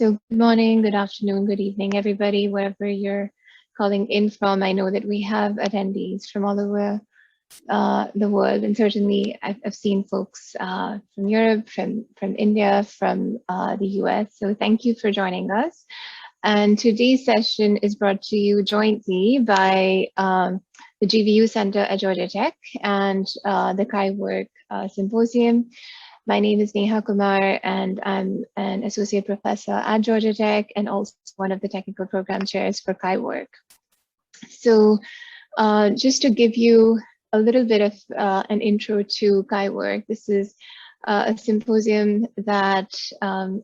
So good morning, good afternoon, good evening, everybody, wherever you're calling in from. I know that we have attendees from all over the world, and certainly I've seen folks from Europe, from India, from the US. So thank you for joining us. And today's session is brought to you jointly by the GVU Center at Georgia Tech and the CHIWORK Symposium. My name is Neha Kumar, and I'm an associate professor at Georgia Tech and also one of the technical program chairs for CHIWORK. So just to give you a little bit of an intro to CHIWORK, this is a symposium that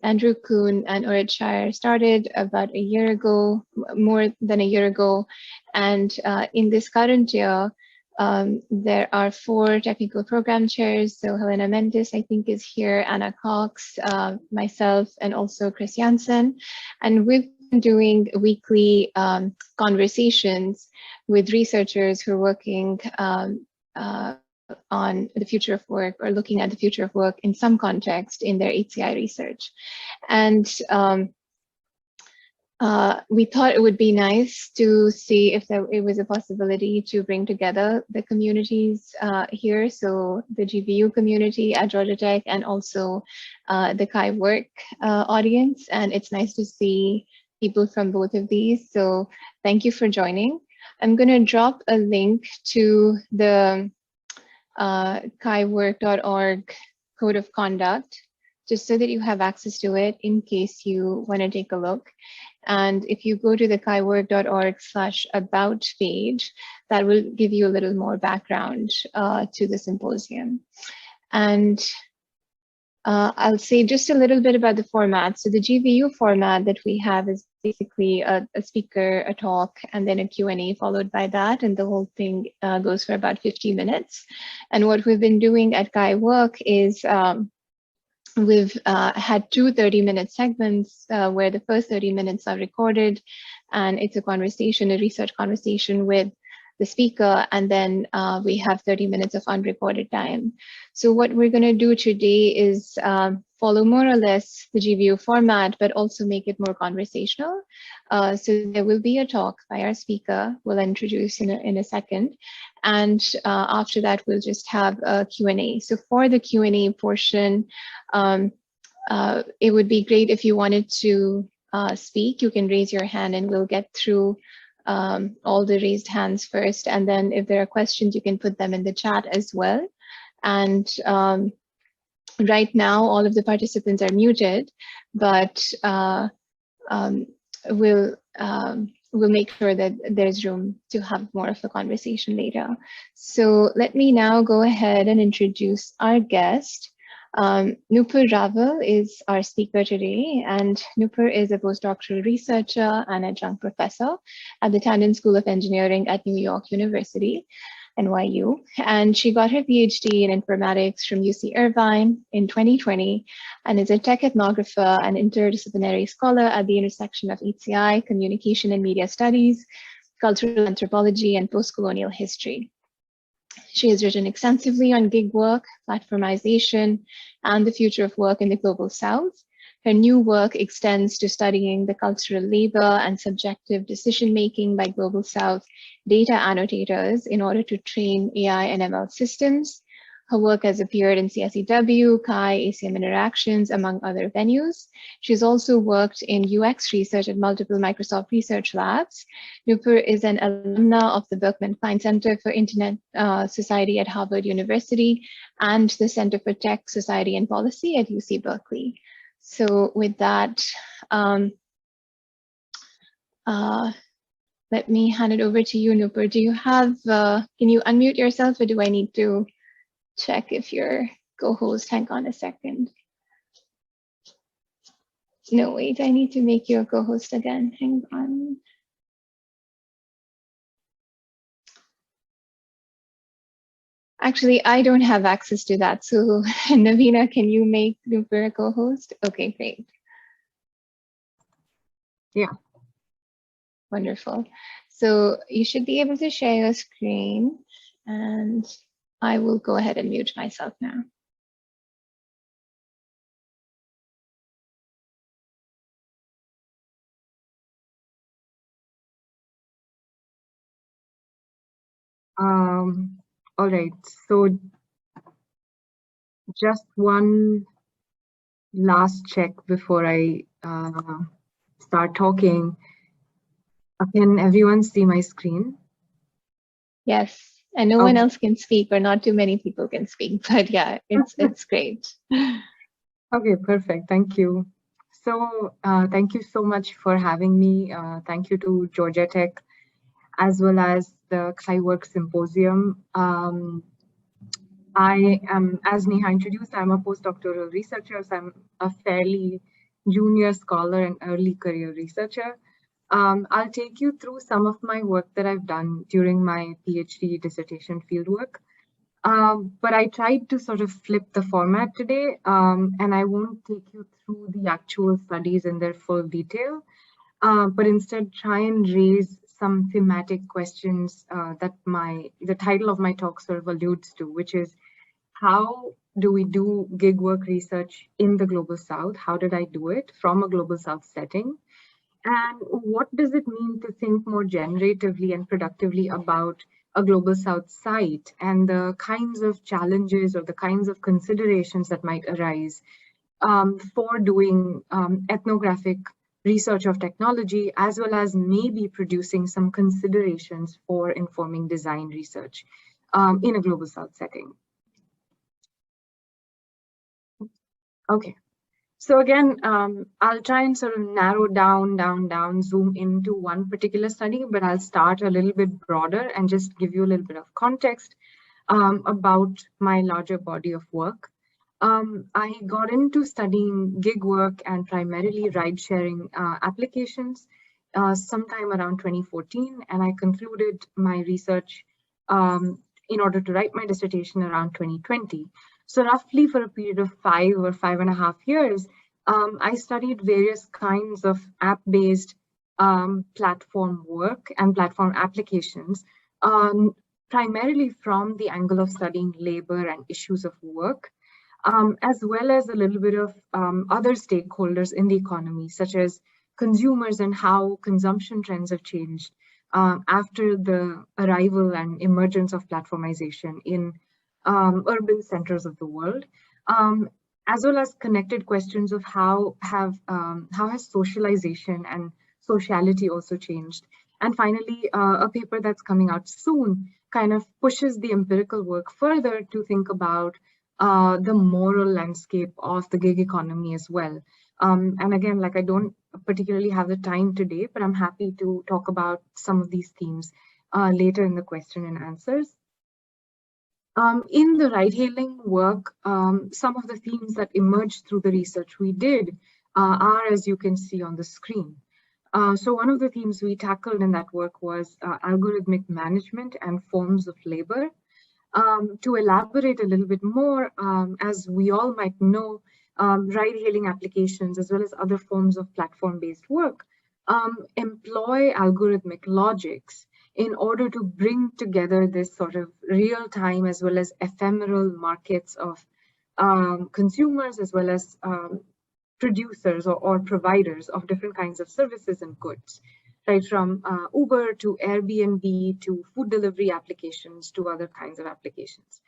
Andrew Kuhn and Orit Shire started about a year ago, more than a year ago. And in this current year, there are 4 technical program chairs. So Helena Mendes, I think, is here, Anna Cox, myself, and also Chris Jansen. And we've been doing weekly conversations with researchers who are working on the future of work or looking at the future of work in some context in their HCI research. And we thought it would be nice to see if it was a possibility to bring together the communities here. So the GVU community at Georgia Tech and also the CHIWORK audience. And it's nice to see people from both of these. So thank you for joining. I'm going to drop a link to the CHIWORK.org code of conduct, just so that you have access to it in case you want to take a look. And if you go to the CHIWORK.org/about page, that will give you a little more background to the symposium. And I'll say just a little bit about the format. So the GVU format that we have is basically a speaker, a talk, and then a Q&A followed by that. And the whole thing goes for about 50 minutes. And what we've been doing at CHIWORK is we've had 2 30-minute segments where the first 30 minutes are recorded, and it's a conversation, a research conversation with the speaker, and then we have 30 minutes of unrecorded time. So what we're going to do today is follow more or less the GVU format, but also make it more conversational. So there will be a talk by our speaker, we'll introduce in a second. And after that, we'll just have a Q&A. So for the Q&A portion, it would be great if you wanted to speak, you can raise your hand and we'll get through all the raised hands first. And then if there are questions, you can put them in the chat as well. And right now, all of the participants are muted, but we'll make sure that there's room to have more of a conversation later. So let me now go ahead and introduce our guest. Noopur Raval is our speaker today, and Noopur is a postdoctoral researcher and adjunct professor at the Tandon School of Engineering at New York University, NYU, and she got her PhD in informatics from UC Irvine in 2020 and is a tech ethnographer and interdisciplinary scholar at the intersection of HCI, communication and media studies, cultural anthropology, and post-colonial history. She has written extensively on gig work, platformization, and the future of work in the Global South. Her new work extends to studying the cultural labor and subjective decision-making by Global South data annotators in order to train AI and ML systems. Her work has appeared in CSEW, CHI, ACM Interactions, among other venues. She's also worked in UX research at multiple Microsoft Research Labs. Noopur is an alumna of the Berkman Klein Center for Internet Society at Harvard University and the Center for Tech, Society, and Policy at UC Berkeley. So with that, let me hand it over to you, Noopur. Do you have, can you unmute yourself, or do I need to check if you're co-host? Hang on a second. No, wait, I need to make you a co-host again. Hang on. Actually, I don't have access to that. So Navina, can you make Noopur a co-host? Okay, great. Yeah. Wonderful. So you should be able to share your screen, and I will go ahead and mute myself now. All right, so just one last check before I start talking. Can everyone see my screen? Yes, and no one Okay. else can speak, or not too many people can speak, but yeah, it's great. Okay, perfect. Thank you. So thank you so much for having me. Thank you to Georgia Tech, as well as the CHIWORK Symposium. I am, as Neha introduced, I'm a postdoctoral researcher, so I'm a fairly junior scholar and early career researcher. I'll take you through some of my work that I've done during my PhD dissertation fieldwork. But I tried to sort of flip the format today, and I won't take you through the actual studies in their full detail, but instead try and raise some thematic questions that the title of my talk sort of alludes to, which is how do we do gig work research in the Global South? How did I do it from a Global South setting? And what does it mean to think more generatively and productively about a Global South site and the kinds of challenges or the kinds of considerations that might arise for doing ethnographic research of technology, as well as maybe producing some considerations for informing design research in a Global South setting? Okay. So again, I'll try and sort of narrow down, zoom into one particular study, but I'll start a little bit broader and just give you a little bit of context about my larger body of work. I got into studying gig work and primarily ride-sharing applications sometime around 2014, and I concluded my research in order to write my dissertation around 2020. So roughly for a period of 5.5 years, I studied various kinds of app-based platform work and platform applications, primarily from the angle of studying labor and issues of work, as well as a little bit of other stakeholders in the economy, such as consumers and how consumption trends have changed after the arrival and emergence of platformization in urban centers of the world, as well as connected questions of how has socialization and sociality also changed. And finally, a paper that's coming out soon kind of pushes the empirical work further to think about the moral landscape of the gig economy as well. And again, like I don't particularly have the time today, but I'm happy to talk about some of these themes later in the question and answers. In the ride-hailing work, some of the themes that emerged through the research we did are, as you can see on the screen. So one of the themes we tackled in that work was algorithmic management and forms of labor. To elaborate a little bit more, as we all might know, ride-hailing applications as well as other forms of platform-based work employ algorithmic logics in order to bring together this sort of real-time as well as ephemeral markets of consumers as well as producers or providers of different kinds of services and goods, right? From Uber to Airbnb to food delivery applications to other kinds of applications.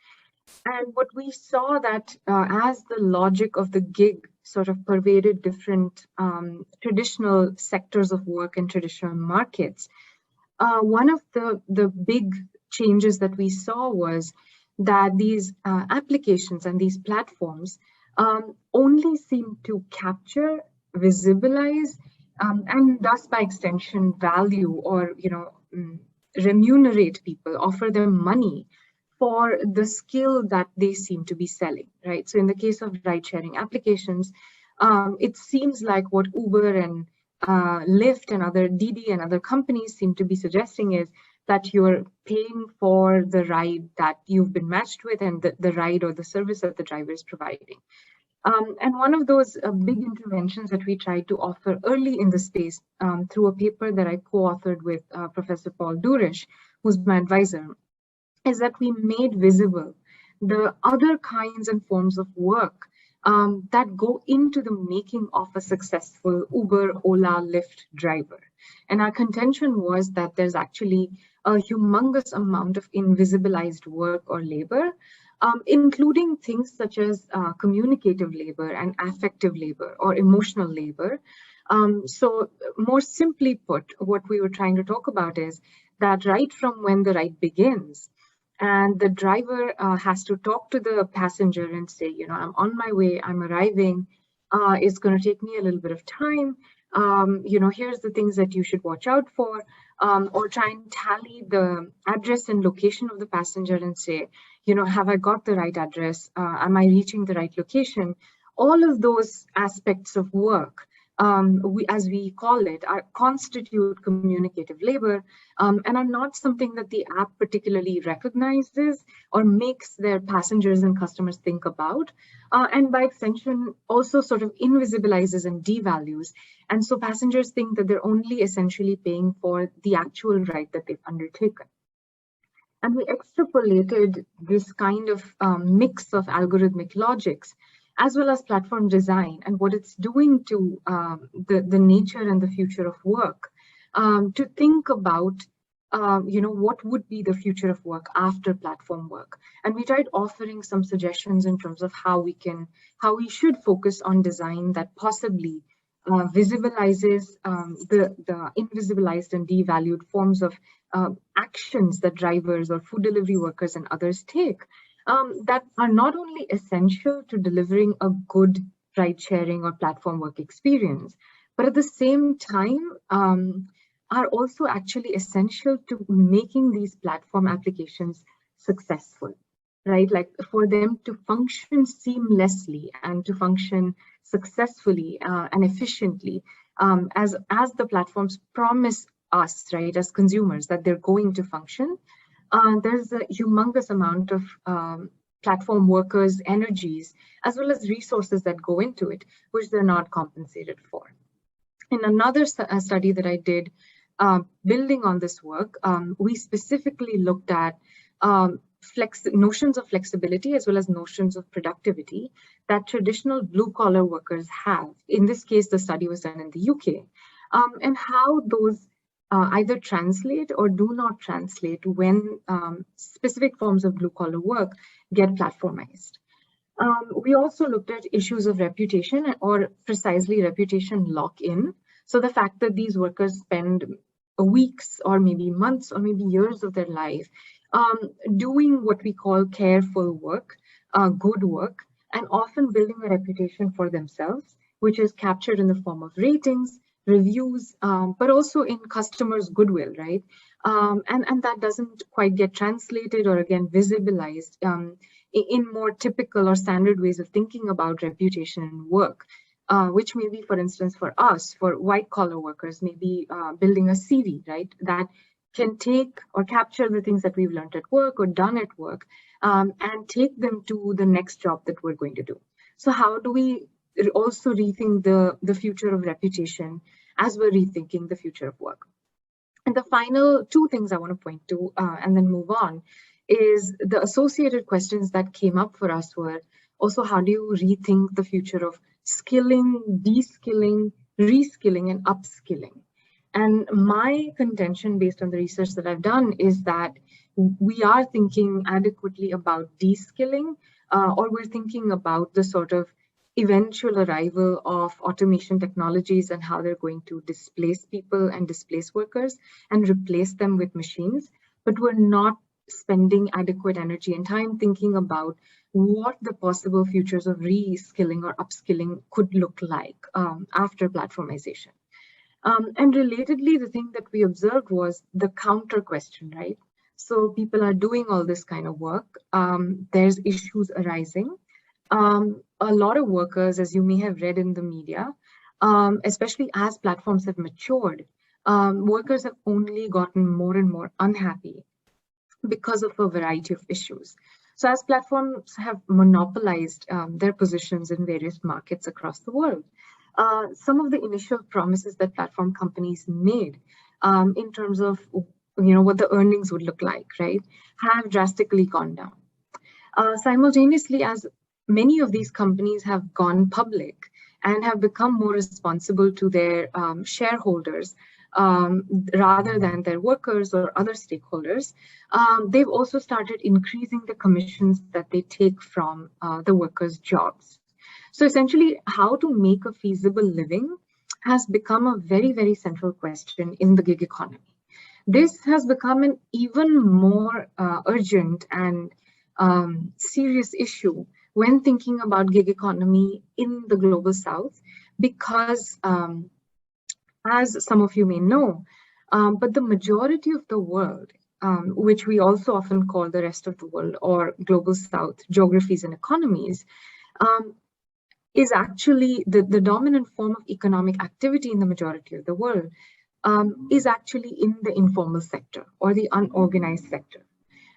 And what we saw that as the logic of the gig sort of pervaded different traditional sectors of work and traditional markets, one of the big changes that we saw was that these applications and these platforms only seem to capture, visibilize, and thus by extension value or remunerate people, offer them money for the skill that they seem to be selling, right? So in the case of ride-sharing applications, it seems like what Uber and Lyft and other Didi and other companies seem to be suggesting is that you're paying for the ride that you've been matched with and the ride or the service that the driver is providing. And one of those big interventions that we tried to offer early in the space through a paper that I co-authored with Professor Paul Durish, who's my advisor, is that we made visible the other kinds and forms of work that go into the making of a successful Uber, Ola, Lyft driver. And our contention was that there's actually a humongous amount of invisibilized work or labor, including things such as communicative labor and affective labor or emotional labor. So more simply put, what we were trying to talk about is that right from when the ride begins, and the driver has to talk to the passenger and say, you know, I'm on my way, I'm arriving, it's going to take me a little bit of time. You know, here's the things that you should watch out for, or try and tally the address and location of the passenger and say, you know, have I got the right address? Am I reaching the right location? All of those aspects of work, as we call it, constitute communicative labor, and are not something that the app particularly recognizes or makes their passengers and customers think about, and by extension also sort of invisibilizes and devalues. And so passengers think that they're only essentially paying for the actual ride that they've undertaken. And we extrapolated this kind of mix of algorithmic logics as well as platform design and what it's doing to the nature and the future of work, to think about you know, what would be the future of work after platform work. And we tried offering some suggestions in terms of how we should focus on design that possibly visibilizes the invisibilized and devalued forms of actions that drivers or food delivery workers and others take, that are not only essential to delivering a good ride sharing or platform work experience, but at the same time are also actually essential to making these platform applications successful, right? Like for them to function seamlessly and to function successfully and efficiently, as the platforms promise us, right, as consumers, that they're going to function. There's a humongous amount of platform workers' energies as well as resources that go into it, which they're not compensated for. In another study that I did, building on this work, we specifically looked at notions of flexibility as well as notions of productivity that traditional blue-collar workers have. In this case, the study was done in the UK, and how those either translate or do not translate when specific forms of blue-collar work get platformized. We also looked at issues of reputation, or precisely reputation lock-in. So the fact that these workers spend weeks or maybe months or maybe years of their life doing what we call careful work, good work, and often building a reputation for themselves, which is captured in the form of ratings, reviews, but also in customers' goodwill, right? And that doesn't quite get translated or again visibilized in more typical or standard ways of thinking about reputation and work, which may be, for instance, for us, for white-collar workers, maybe building a CV, right, that can take or capture the things that we've learned at work or done at work, and take them to the next job that we're going to do. So how do we also rethink the future of reputation as we're rethinking the future of work? And the final two things I want to point to and then move on is the associated questions that came up for us were also, how do you rethink the future of skilling, de-skilling, reskilling, and upskilling? And my contention based on the research that I've done is that we are thinking adequately about de-skilling, or we're thinking about the sort of eventual arrival of automation technologies and how they're going to displace people and displace workers and replace them with machines. But we're not spending adequate energy and time thinking about what the possible futures of reskilling or upskilling could look like after platformization. And relatedly, the thing that we observed was the counter question, right? So people are doing all this kind of work. There's issues arising. A lot of workers, as you may have read in the media, especially as platforms have matured, workers have only gotten more and more unhappy because of a variety of issues. So as platforms have monopolized their positions in various markets across the world, some of the initial promises that platform companies made in terms of what the earnings would look like, right, have drastically gone down. Simultaneously, as many of these companies have gone public and have become more responsible to their shareholders, rather than their workers or other stakeholders, they've also started increasing the commissions that they take from the workers' jobs. So essentially, how to make a feasible living has become a very, very central question in the gig economy. This has become an even more urgent and serious issue when thinking about gig economy in the global south, because as some of you may know, but the majority of the world, which we also often call the rest of the world or global south geographies and economies, is actually the dominant form of economic activity in the majority of the world, is actually in the informal sector or the unorganized sector,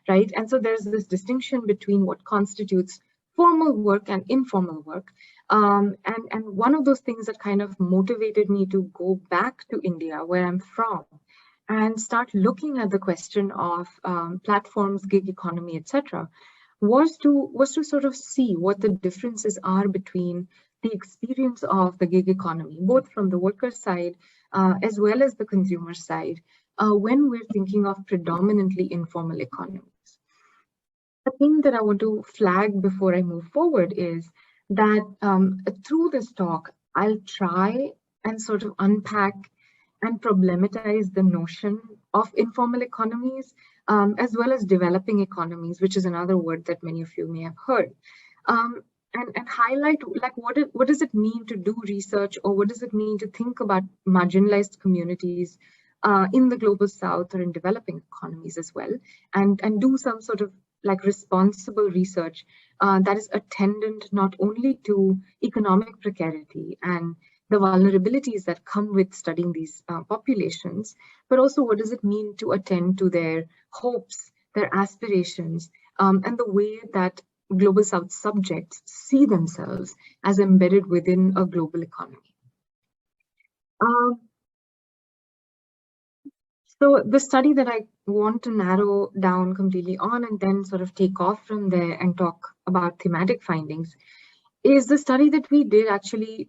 right? And so there's this distinction between what constitutes formal work and informal work. And one of those things that kind of motivated me to go back to India, where I'm from, and start looking at the question of platforms, gig economy, etc., was to sort of see what the differences are between the experience of the gig economy, both from the worker side as well as the consumer side, when we're thinking of predominantly informal economies. The thing that I want to flag before I move forward is that through this talk, I'll try and sort of unpack and problematize the notion of informal economies, as well as developing economies, which is another word that many of you may have heard, and highlight like what does it mean to do research, or what does it mean to think about marginalized communities in the global south or in developing economies as well, and do some sort of like responsible research that is attendant not only to economic precarity and the vulnerabilities that come with studying these populations, but also what does it mean to attend to their hopes, their aspirations, and the way that global south subjects see themselves as embedded within a global economy. So the study that I want to narrow down completely on and then sort of take off from there and talk about thematic findings is the study that we did actually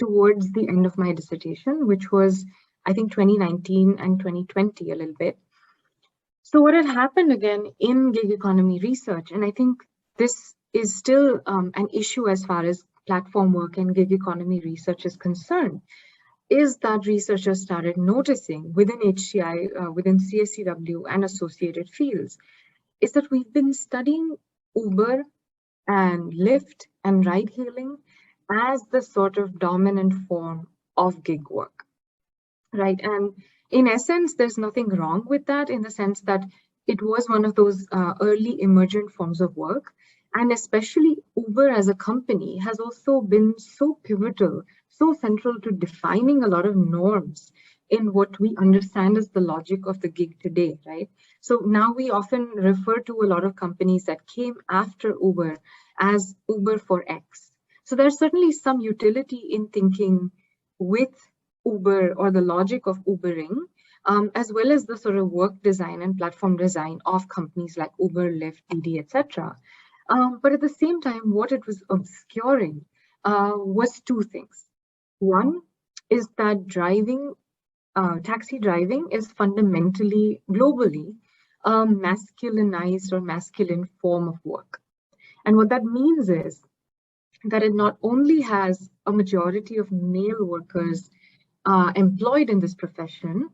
towards the end of my dissertation, which was, I think, 2019 and 2020 a little bit. So what had happened again in gig economy research, and I think this is still an issue as far as platform work and gig economy research is concerned, is that researchers started noticing within HCI, within CSCW and associated fields, is that we've been studying Uber and Lyft and ride hailing as the sort of dominant form of gig work, right? And in essence, there's nothing wrong with that, in the sense that it was one of those early emergent forms of work. And especially Uber as a company has also been so pivotal, so central to defining a lot of norms in what we understand as the logic of the gig today, right? So now we often refer to a lot of companies that came after Uber as Uber for X. So there's certainly some utility in thinking with Uber or the logic of Ubering, as well as the sort of work design and platform design of companies like Uber, Lyft, Didi, etc. But at the same time, what it was obscuring was two things. One is that taxi driving is fundamentally, globally, a masculinized or masculine form of work. And what that means is that it not only has a majority of male workers employed in this profession,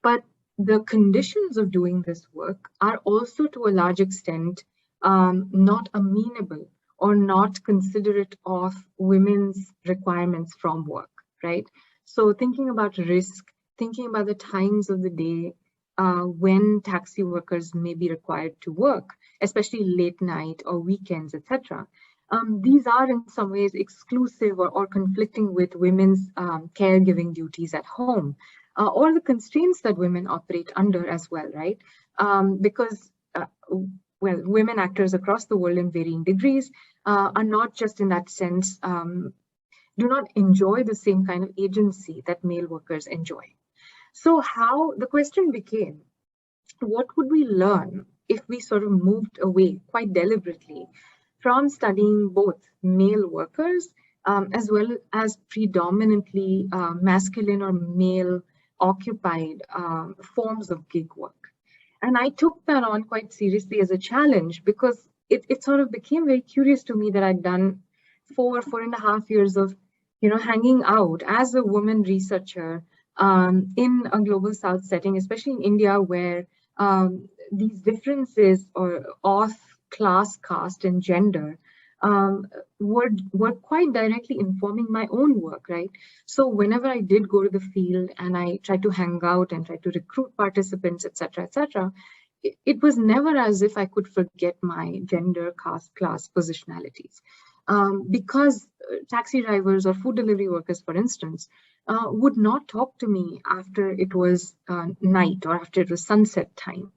but the conditions of doing this work are also to a large extent not amenable or not considerate of women's requirements from work, right? So thinking about risk, thinking about the times of the day when taxi workers may be required to work, especially late night or weekends, etc. These are in some ways exclusive or conflicting with women's caregiving duties at home, or the constraints that women operate under as well, right? Because well, women actors across the world in varying degrees are not just in that sense, do not enjoy the same kind of agency that male workers enjoy. So the question became, what would we learn if we sort of moved away quite deliberately from studying both male workers as well as predominantly masculine or male occupied forms of gig work. And I took that on quite seriously as a challenge, because it sort of became very curious to me that I'd done 4.5 years of, hanging out as a woman researcher in a global South setting, especially in India, where these differences of class, caste, and gender were quite directly informing my own work, right? So whenever I did go to the field and I tried to hang out and try to recruit participants, etc., it was never as if I could forget my gender, caste, class positionalities. Because taxi drivers or food delivery workers, for instance, would not talk to me after it was night or after it was sunset time.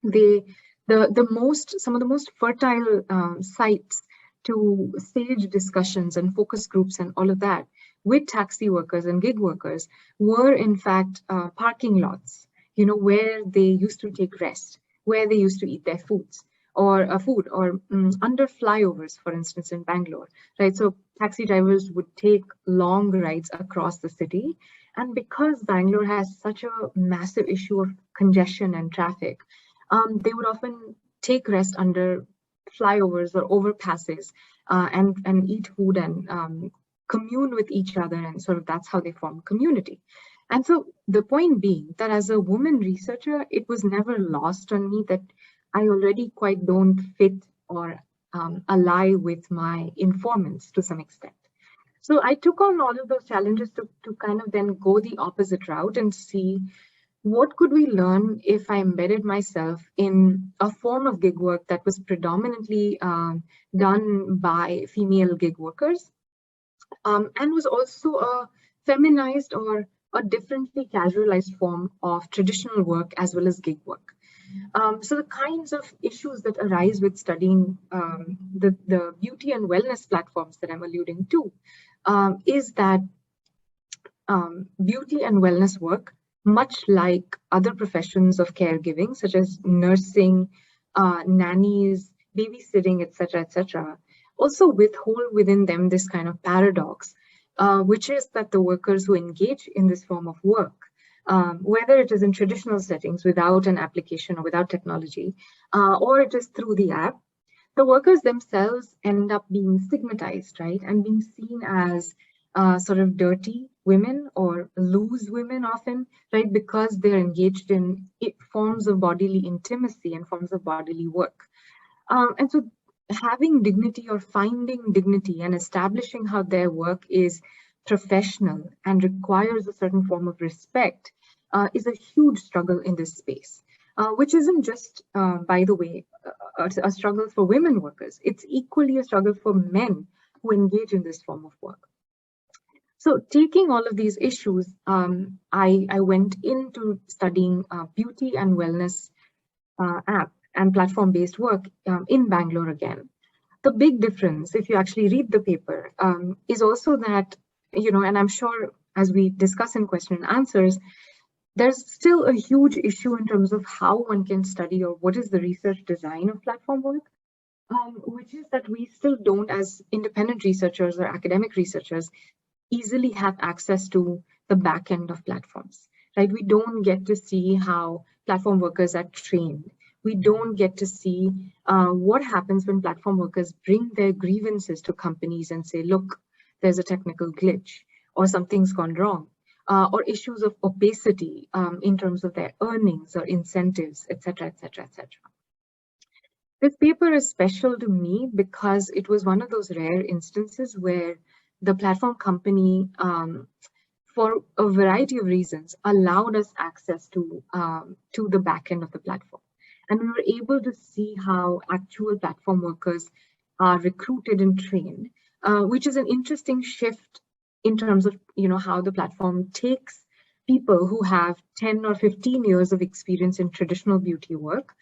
Some of the most fertile sites to stage discussions and focus groups and all of that with taxi workers and gig workers were in fact parking lots, where they used to take rest, where they used to eat their foods or under flyovers, for instance, in Bangalore, right? So taxi drivers would take long rides across the city. And because Bangalore has such a massive issue of congestion and traffic, they would often take rest under flyovers or overpasses and eat food and commune with each other, and sort of that's how they form community. And so the point being that as a woman researcher, it was never lost on me that I already quite don't fit or ally with my informants to some extent. So I took on all of those challenges to kind of then go the opposite route and see what could we learn if I embedded myself in a form of gig work that was predominantly done by female gig workers and was also a feminized or a differently casualized form of traditional work as well as gig work. So the kinds of issues that arise with studying the beauty and wellness platforms that I'm alluding to is that beauty and wellness work, much like other professions of caregiving, such as nursing, nannies, babysitting, etc., also withhold within them this kind of paradox, which is that the workers who engage in this form of work, whether it is in traditional settings without an application or without technology, or it is through the app, the workers themselves end up being stigmatized, right? And being seen as sort of dirty women or loose women often, right? Because they're engaged in forms of bodily intimacy and forms of bodily work. And so having dignity or finding dignity and establishing how their work is professional and requires a certain form of respect is a huge struggle in this space, which isn't just, by the way, a struggle for women workers. It's equally a struggle for men who engage in this form of work. So taking all of these issues, I went into studying beauty and wellness app and platform-based work in Bangalore again. The big difference, if you actually read the paper, is also that, and I'm sure as we discuss in question and answers, there's still a huge issue in terms of how one can study or what is the research design of platform work, which is that we still don't, as independent researchers or academic researchers, easily have access to the back end of platforms, right? We don't get to see how platform workers are trained. We don't get to see what happens when platform workers bring their grievances to companies and say, look, there's a technical glitch or something's gone wrong, or issues of opacity in terms of their earnings or incentives, etc. This paper is special to me because it was one of those rare instances where the platform company, for a variety of reasons, allowed us access to the back end of the platform. And we were able to see how actual platform workers are recruited and trained, which is an interesting shift in terms of how the platform takes people who have 10 or 15 years of experience in traditional beauty work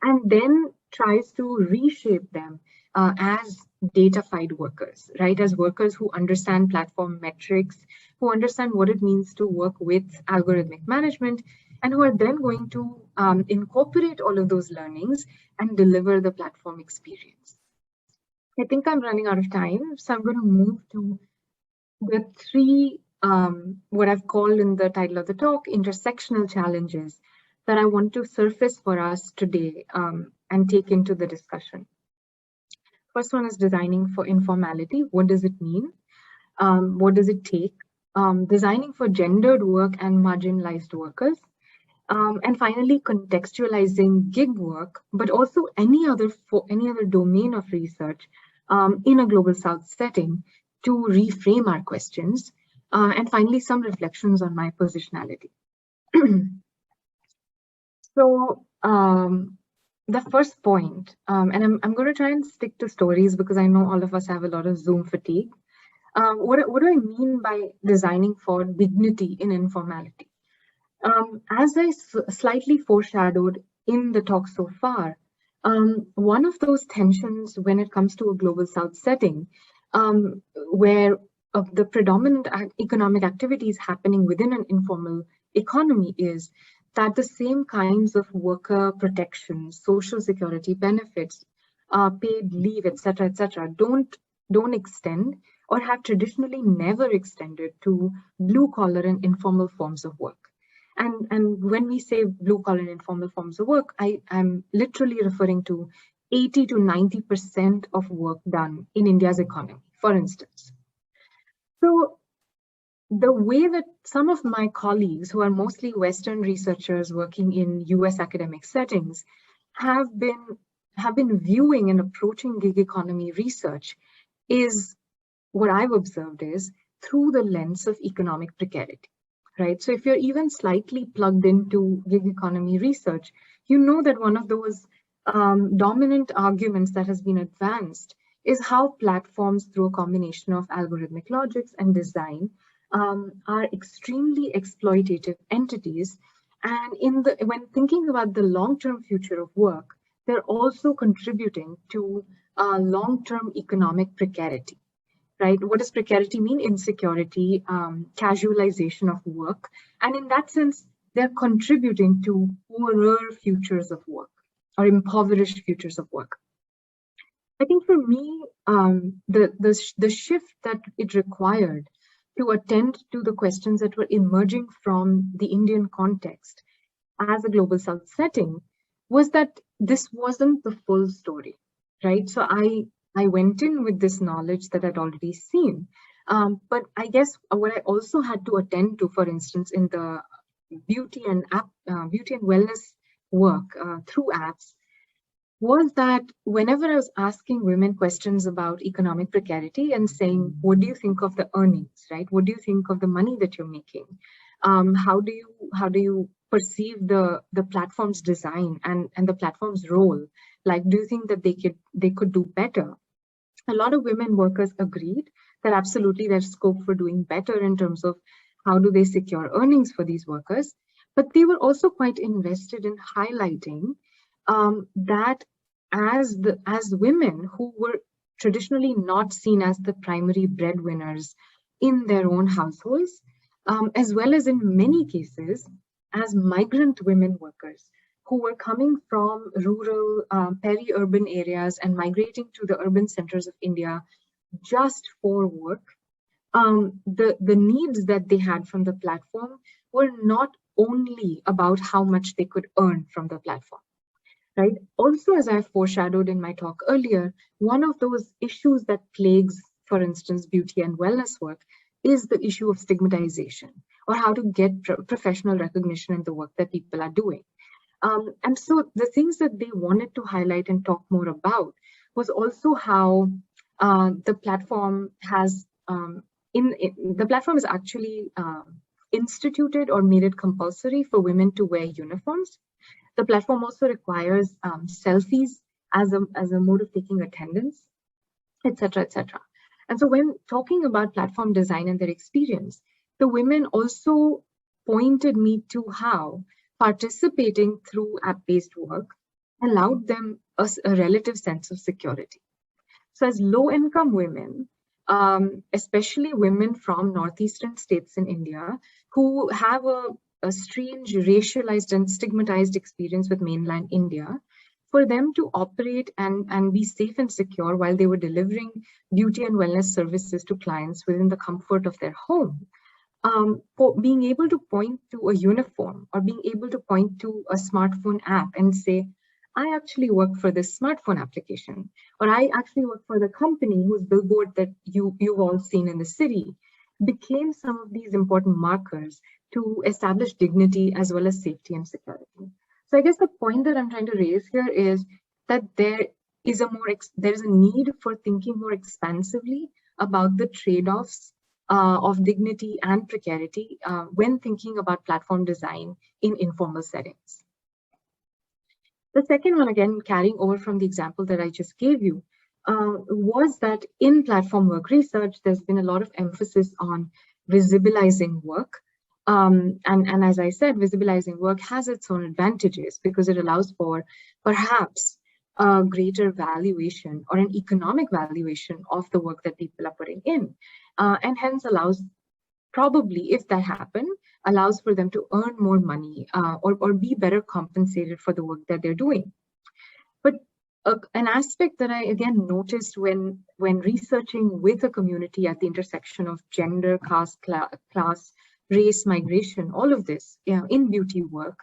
and then tries to reshape them as datafied workers, right? As workers who understand platform metrics, who understand what it means to work with algorithmic management, and who are then going to incorporate all of those learnings and deliver the platform experience. I think I'm running out of time, so I'm going to move to the three what I've called in the title of the talk, intersectional challenges that I want to surface for us today and take into the discussion. First one is designing for informality. What does it mean? What does it take? Designing for gendered work and marginalized workers. And finally, contextualizing gig work, but also any other domain of research in a Global South setting to reframe our questions. And finally, some reflections on my positionality. So the first point, and I'm going to try and stick to stories because I know all of us have a lot of Zoom fatigue. What do I mean by designing for dignity in informality? As I slightly foreshadowed in the talk so far, one of those tensions when it comes to a Global South setting, where the predominant economic activities happening within an informal economy is that the same kinds of worker protections, social security benefits, paid leave, etc., don't extend or have traditionally never extended to blue-collar and informal forms of work. And when we say blue-collar and informal forms of work, I'm literally referring to 80 to 90% of work done in India's economy, for instance. So the way that some of my colleagues who are mostly Western researchers working in US academic settings have been viewing and approaching gig economy research is what I've observed is through the lens of economic precarity, right? So if you're even slightly plugged into gig economy research, you know that one of those dominant arguments that has been advanced is how platforms through a combination of algorithmic logics and design are extremely exploitative entities. And when thinking about the long-term future of work, they're also contributing to long-term economic precarity, right? What does precarity mean? Insecurity, casualization of work. And in that sense, they're contributing to poorer futures of work or impoverished futures of work. I think for me, the shift that it required to attend to the questions that were emerging from the Indian context as a Global South setting was that this wasn't the full story, right? So I went in with this knowledge that I'd already seen. But I guess what I also had to attend to, for instance, in the beauty and wellness work through apps, was that whenever I was asking women questions about economic precarity and saying, what do you think of the earnings, right? What do you think of the money that you're making? How do you perceive the platform's design and the platform's role? Like, do you think that they could do better? A lot of women workers agreed that absolutely there's scope for doing better in terms of how do they secure earnings for these workers. But they were also quite invested in highlighting that as women who were traditionally not seen as the primary breadwinners in their own households, as well as in many cases as migrant women workers who were coming from rural, peri-urban areas and migrating to the urban centers of India just for work, the needs that they had from the platform were not only about how much they could earn from the platform, right? Also, as I foreshadowed in my talk earlier, one of those issues that plagues, for instance, beauty and wellness work is the issue of stigmatization or how to get professional recognition in the work that people are doing. And so the things that they wanted to highlight and talk more about was also how the platform has, the platform is actually instituted or made it compulsory for women to wear uniforms. The platform also requires selfies as a mode of taking attendance, etc., etc. And so when talking about platform design and their experience, the women also pointed me to how participating through app-based work allowed them a relative sense of security. So as low-income women, especially women from northeastern states in India, who have a strange racialized and stigmatized experience with mainland India, for them to operate and be safe and secure while they were delivering beauty and wellness services to clients within the comfort of their home For being able to point to a uniform or being able to point to a smartphone app and say, I actually work for this smartphone application, or I actually work for the company whose billboard that you've all seen in the city, became some of these important markers to establish dignity as well as safety and security. So I guess the point that I'm trying to raise here is that there is a need for thinking more expansively about the trade-offs of dignity and precarity when thinking about platform design in informal settings. The second one, again, carrying over from the example that I just gave you, was that in platform work research, there's been a lot of emphasis on visibilizing work. And as I said, visibilizing work has its own advantages because it allows for perhaps a greater valuation or an economic valuation of the work that people are putting in, and hence allows, probably if that happened, allows for them to earn more money or be better compensated for the work that they're doing. But an aspect that I again noticed when researching with a community at the intersection of gender, caste, class, race, migration, all of this in beauty work,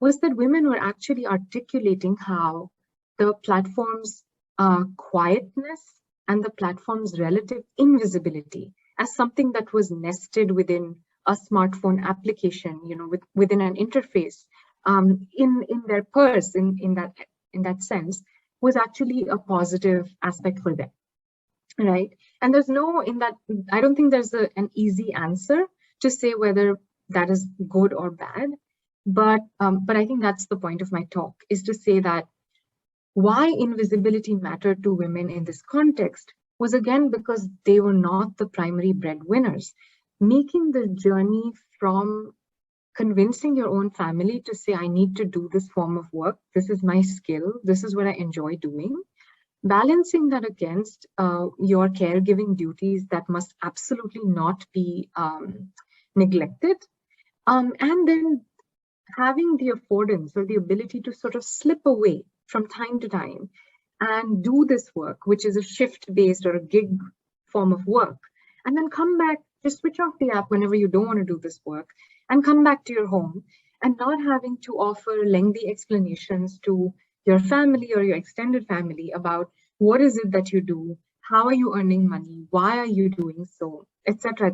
was that women were actually articulating how the platform's quietness and the platform's relative invisibility as something that was nested within a smartphone application, within an interface, in their purse, in that sense, was actually a positive aspect for them, right? And there's no, I don't think there's an easy answer to say whether that is good or bad, but I think that's the point of my talk, is to say that why invisibility mattered to women in this context was again because they were not the primary breadwinners. Making the journey from convincing your own family to say, I need to do this form of work, this is my skill, this is what I enjoy doing, balancing that against your caregiving duties that must absolutely not be neglected, and then having the affordance or the ability to sort of slip away from time to time and do this work, which is a shift-based or a gig form of work, and then come back, just switch off the app whenever you don't want to do this work, and come back to your home, and not having to offer lengthy explanations to your family or your extended family about what is it that you do, how are you earning money, why are you doing so, etc.,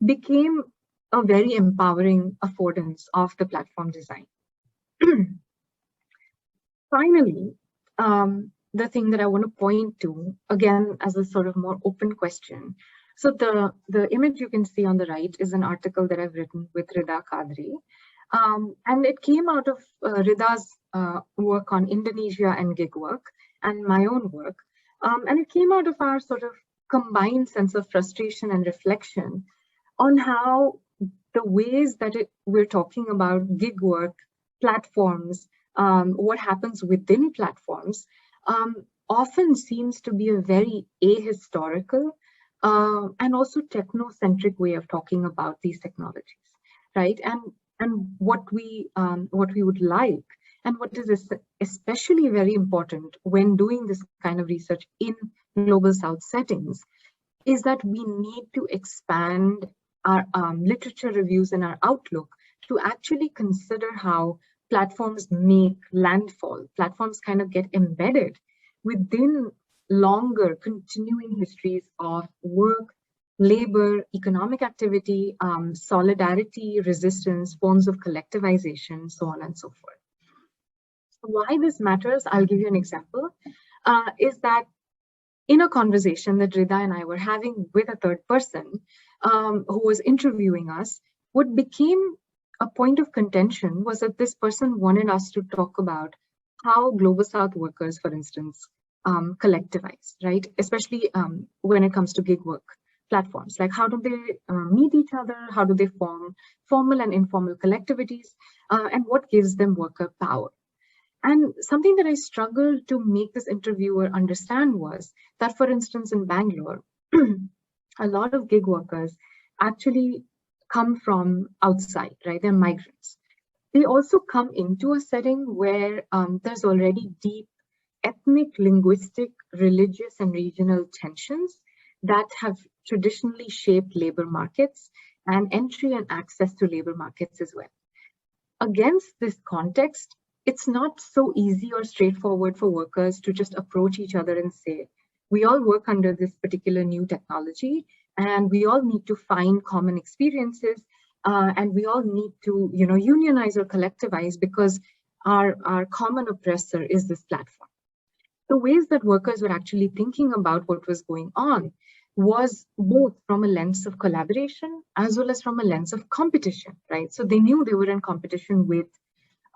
became a very empowering affordance of the platform design. Finally, the thing that I want to point to, again, as a sort of more open question. So the image you can see on the right is an article that I've written with Rida Kadri. And it came out of Rida's work on Indonesia and gig work and my own work. And it came out of our sort of combined sense of frustration and reflection on how the ways that we're talking about gig work, platforms, what happens within platforms, often seems to be a very ahistorical and also technocentric way of talking about these technologies, right? And what we would like, and what is especially very important when doing this kind of research in global South settings, is that we need to expand our literature reviews and our outlook to actually consider how platforms make landfall. Platforms kind of get embedded within longer continuing histories of work, labor, economic activity, solidarity, resistance, forms of collectivization, so on and so forth. Why this matters, I'll give you an example, is that in a conversation that Rida and I were having with a third person who was interviewing us, what became a point of contention was that this person wanted us to talk about how Global South workers, for instance, collectivize, right? Especially when it comes to gig work platforms. Like, how do they meet each other? How do they form formal and informal collectivities? And what gives them worker power? And something that I struggled to make this interviewer understand was that, for instance, in Bangalore, a lot of gig workers actually come from outside, right? They're migrants. They also come into a setting where there's already deep ethnic, linguistic, religious, and regional tensions that have traditionally shaped labor markets and entry and access to labor markets as well. Against this context, it's not so easy or straightforward for workers to just approach each other and say, we all work under this particular new technology, and we all need to find common experiences, and we all need to, unionize or collectivize because our common oppressor is this platform. The ways that workers were actually thinking about what was going on was both from a lens of collaboration as well as from a lens of competition, right? So they knew they were in competition with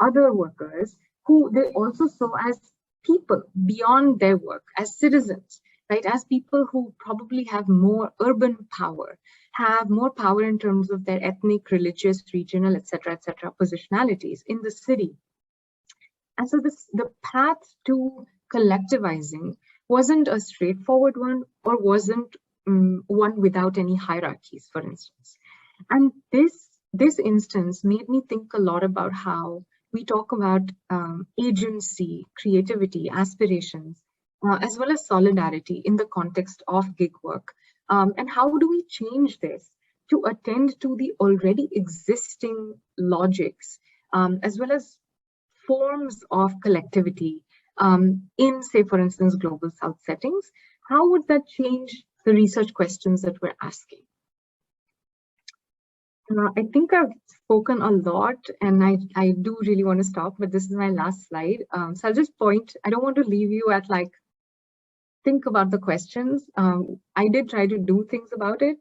other workers who they also saw as people beyond their work, as citizens, right? As people who probably have more urban power, have more power in terms of their ethnic, religious, regional, et cetera, positionalities in the city. And so the path to collectivizing wasn't a straightforward one, or wasn't one without any hierarchies, for instance. And this instance made me think a lot about how we talk about agency, creativity, aspirations, as well as solidarity in the context of gig work. And how do we change this to attend to the already existing logics, as well as forms of collectivity in, say, for instance, global South settings? How would that change the research questions that we're asking? I think I've spoken a lot, and I do really want to stop, but this is my last slide. So I'll just point, I don't want to leave you at like, think about the questions. I did try to do things about it.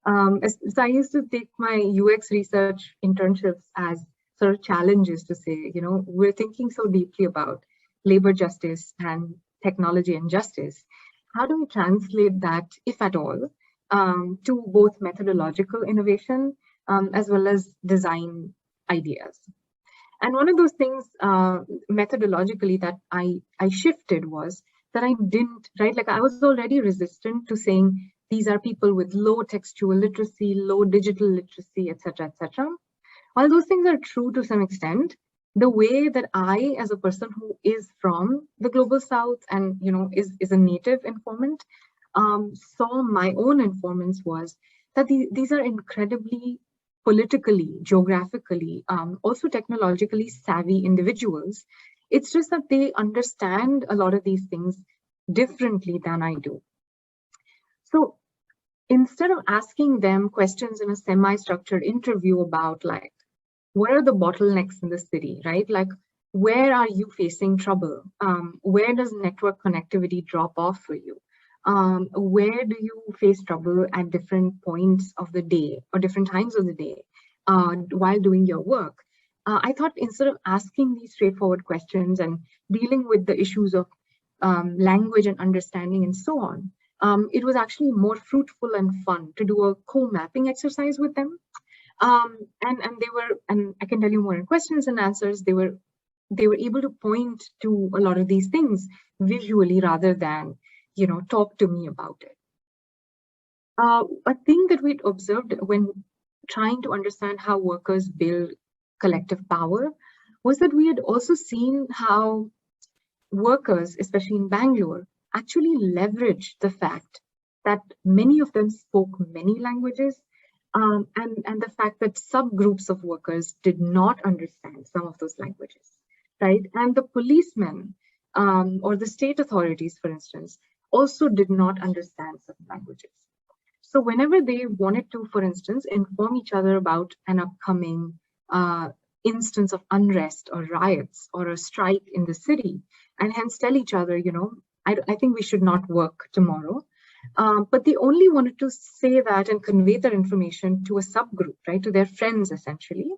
So I used to take my UX research internships as sort of challenges to say, we're thinking so deeply about labor justice and technology and justice. How do we translate that, if at all, to both methodological innovation as well as design ideas? And one of those things methodologically that I shifted was that I didn't, right? Like I was already resistant to saying these are people with low textual literacy, low digital literacy, et cetera, et cetera. While those things are true to some extent, the way that I, as a person who is from the global South and is a native informant, saw my own informants was that these are incredibly politically, geographically, also technologically savvy individuals. It's just that they understand a lot of these things differently than I do. So instead of asking them questions in a semi-structured interview about like, what are the bottlenecks in the city, right? Like, where are you facing trouble? Where does network connectivity drop off for you? Where do you face trouble at different points of the day or different times of the day while doing your work? I thought instead of asking these straightforward questions and dealing with the issues of language and understanding and so on, it was actually more fruitful and fun to do a co-mapping exercise with them. And I can tell you more in questions and answers, they were able to point to a lot of these things visually rather than, talk to me about it. A thing that we'd observed when trying to understand how workers build collective power was that we had also seen how workers, especially in Bangalore, actually leveraged the fact that many of them spoke many languages, and the fact that subgroups of workers did not understand some of those languages, right? And the policemen or the state authorities, for instance, also did not understand certain languages. So whenever they wanted to, for instance, inform each other about an upcoming instance of unrest or riots or a strike in the city, and hence tell each other, I think we should not work tomorrow. But they only wanted to say that and convey their information to a subgroup, right, to their friends essentially,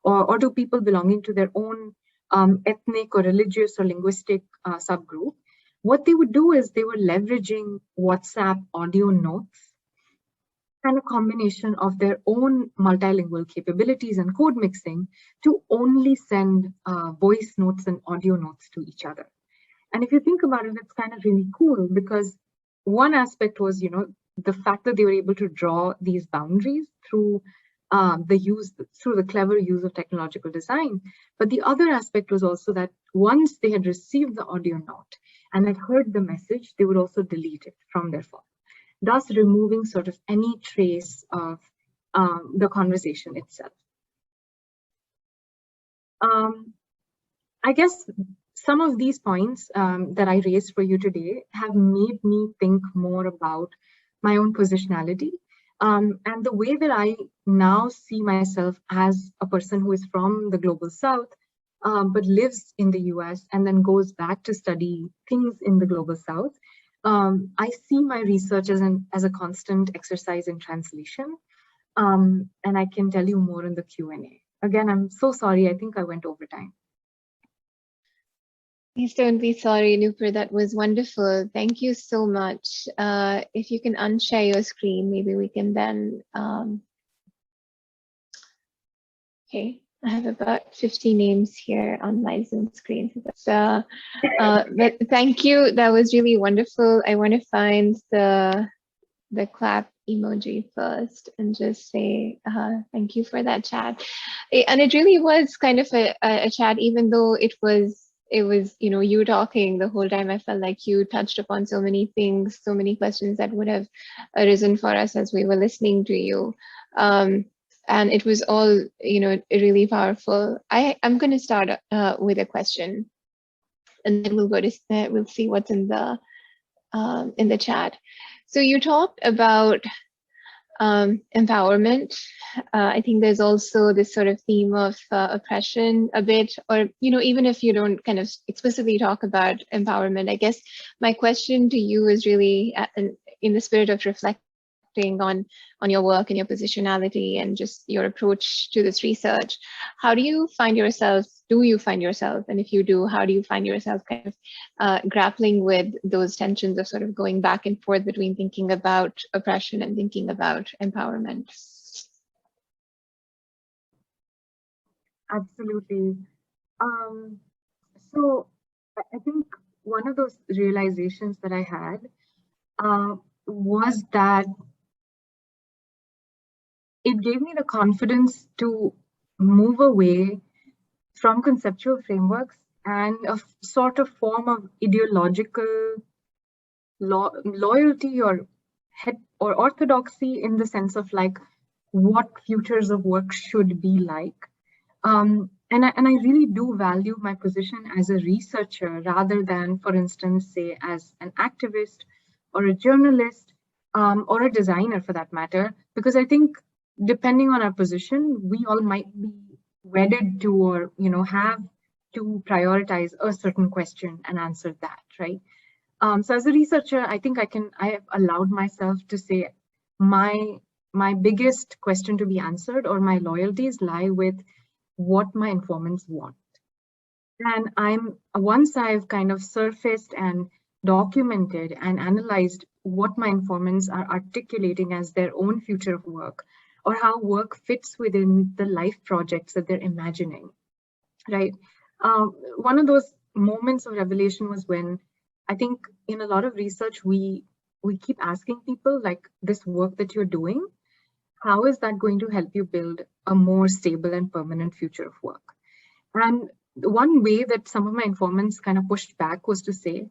or to people belonging to their own ethnic or religious or linguistic subgroup. What they would do is they were leveraging WhatsApp audio notes and a combination of their own multilingual capabilities and code mixing to only send voice notes and audio notes to each other. And if you think about it, it's kind of really cool because one aspect was, the fact that they were able to draw these boundaries through the clever use of technological design. But the other aspect was also that once they had received the audio note and had heard the message, they would also delete it from their phone, thus removing sort of any trace of the conversation itself. I guess some of these points that I raised for you today have made me think more about my own positionality and the way that I now see myself as a person who is from the global south, but lives in the US and then goes back to study things in the global south. I see my research as a constant exercise in translation. And I can tell you more in the Q&A. Again, I'm so sorry. I think I went over time. Please don't be sorry, Noopur. That was wonderful. Thank you so much. If you can unshare your screen, maybe we can then. Okay, I have about 50 names here on my Zoom screen. So, but thank you. That was really wonderful. I want to find the clap emoji first and just say thank you for that chat. And it really was kind of a chat, even though it was you talking the whole time. I felt like you touched upon so many things, so many questions that would have arisen for us as we were listening to you. And it was all really powerful. I'm going to start with a question, and then we'll see what's in the chat. So you talked about empowerment. I think there's also this sort of theme of oppression a bit, or even if you don't kind of explicitly talk about empowerment, I guess my question to you is really in the spirit of reflecting on your work and your positionality and just your approach to this research. How do you find yourself? Do you find yourself, and if you do, how do you find yourself kind of grappling with those tensions of sort of going back and forth between thinking about oppression and thinking about empowerment? Absolutely. So I think one of those realizations that I had was that it gave me the confidence to move away from conceptual frameworks and a sort of form of ideological loyalty or orthodoxy in the sense of like what futures of work should be like. And I really do value my position as a researcher rather than, for instance, say as an activist or a journalist or a designer for that matter, because I think depending on our position, we all might be wedded to or have to prioritize a certain question and answer that, right? So as a researcher, I think I have allowed myself to say my biggest question to be answered or my loyalties lie with what my informants want. And once I've kind of surfaced and documented and analyzed what my informants are articulating as their own future of work, or how work fits within the life projects that they're imagining, right? One of those moments of revelation was when I think in a lot of research, we keep asking people like, this work that you're doing, how is that going to help you build a more stable and permanent future of work? And one way that some of my informants kind of pushed back was to say,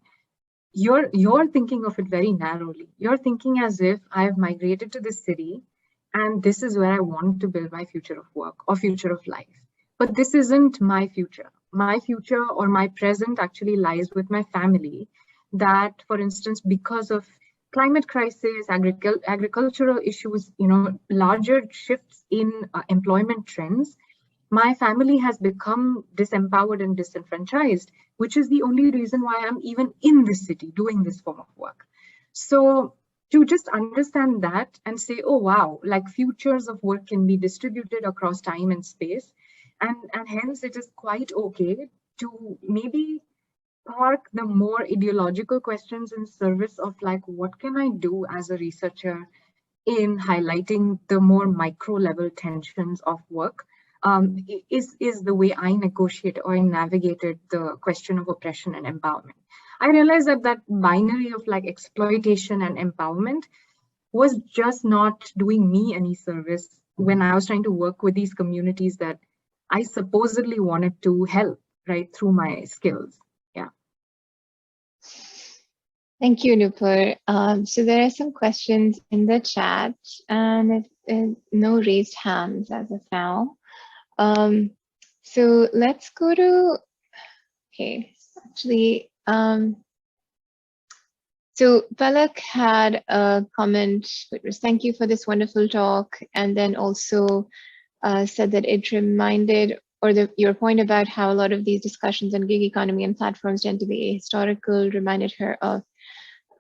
you're thinking of it very narrowly. You're thinking as if I've migrated to this city and this is where I want to build my future of work or future of life. But this isn't my future. My future or my present actually lies with my family that, for instance, because of climate crisis, agricultural issues, larger shifts in employment trends, my family has become disempowered and disenfranchised, which is the only reason why I'm even in this city doing this form of work. So to just understand that and say, oh, wow, like futures of work can be distributed across time and space. And hence it is quite okay to maybe park the more ideological questions in service of like, what can I do as a researcher in highlighting the more micro level tensions of work is the way I negotiate or I navigated the question of oppression and empowerment. I realized that binary of like exploitation and empowerment was just not doing me any service when I was trying to work with these communities that I supposedly wanted to help, right, through my skills. Yeah. Thank you, Noopur. So there are some questions in the chat, and no raised hands as of now. So let's go to, okay, actually, so Palak had a comment, which was thank you for this wonderful talk, and then also said that it reminded, or your point about how a lot of these discussions on gig economy and platforms tend to be ahistorical reminded her of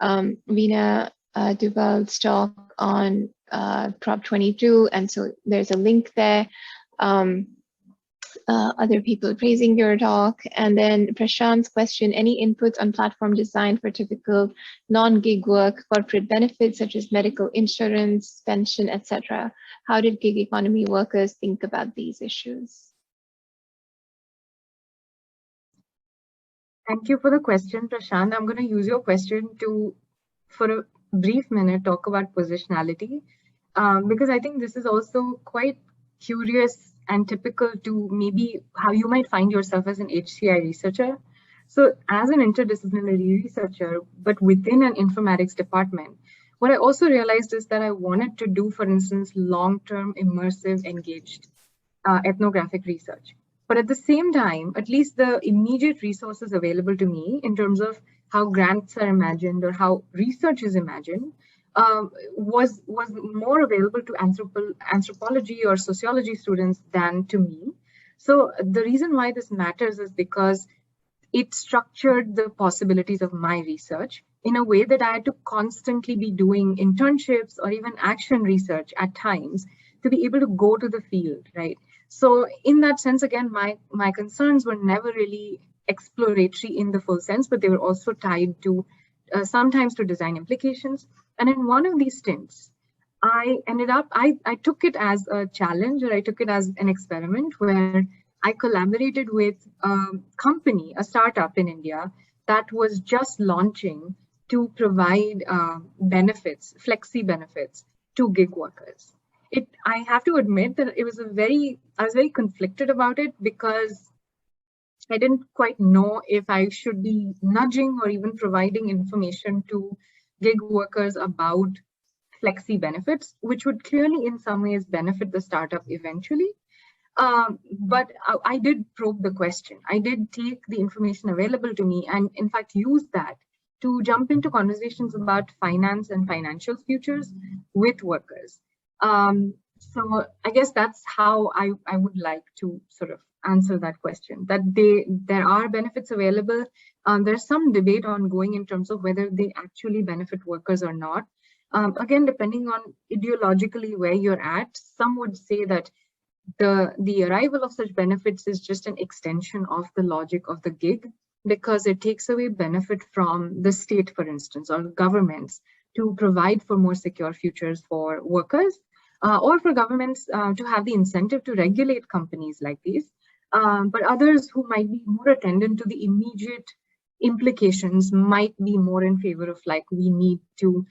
Veena Duval's talk on Prop 22, and so there's a link there. Other people praising your talk. And then Prashant's question, any inputs on platform design for typical non-gig work, corporate benefits such as medical insurance, pension, etc.? How did gig economy workers think about these issues? Thank you for the question, Prashant. I'm going to use your question to, for a brief minute, talk about positionality, because I think this is also quite curious and typical to maybe how you might find yourself as an HCI researcher. So as an interdisciplinary researcher, but within an informatics department, what I also realized is that I wanted to do, for instance, long-term, immersive, engaged ethnographic research. But at the same time, at least the immediate resources available to me in terms of how grants are imagined or how research is imagined was more available to anthropology or sociology students than to me. So the reason why this matters is because it structured the possibilities of my research in a way that I had to constantly be doing internships or even action research at times to be able to go to the field, right? So in that sense, again, my concerns were never really exploratory in the full sense, but they were also tied to sometimes to design implications. And in one of these stints, I took it as a challenge, or I took it as an experiment where I collaborated with a company, a startup in India that was just launching to provide benefits, flexi benefits to gig workers. I have to admit that I was very conflicted about it because I didn't quite know if I should be nudging or even providing information to gig workers about flexi benefits, which would clearly in some ways benefit the startup eventually. But I did probe the question. I did take the information available to me and in fact use that to jump into conversations about finance and financial futures with workers. So I guess that's how I would like to sort of answer that question, that there are benefits available. There's some debate ongoing in terms of whether they actually benefit workers or not. Again, depending on ideologically where you're at, some would say that the arrival of such benefits is just an extension of the logic of the gig, because it takes away benefit from the state, for instance, or governments to provide for more secure futures for workers, or for governments to have the incentive to regulate companies like these. But others who might be more attendant to the immediate implications might be more in favor of, like, we need to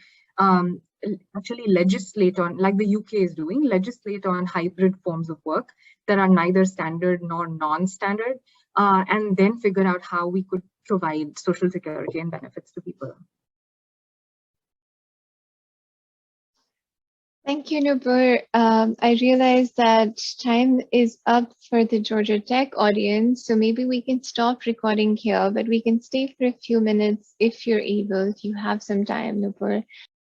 actually legislate on, like the UK is doing, legislate on hybrid forms of work that are neither standard nor non-standard, and then figure out how we could provide social security and benefits to people. Thank you, Noopur. I realize that time is up for the Georgia Tech audience, so maybe we can stop recording here, but we can stay for a few minutes if you're able, if you have some time, Noopur.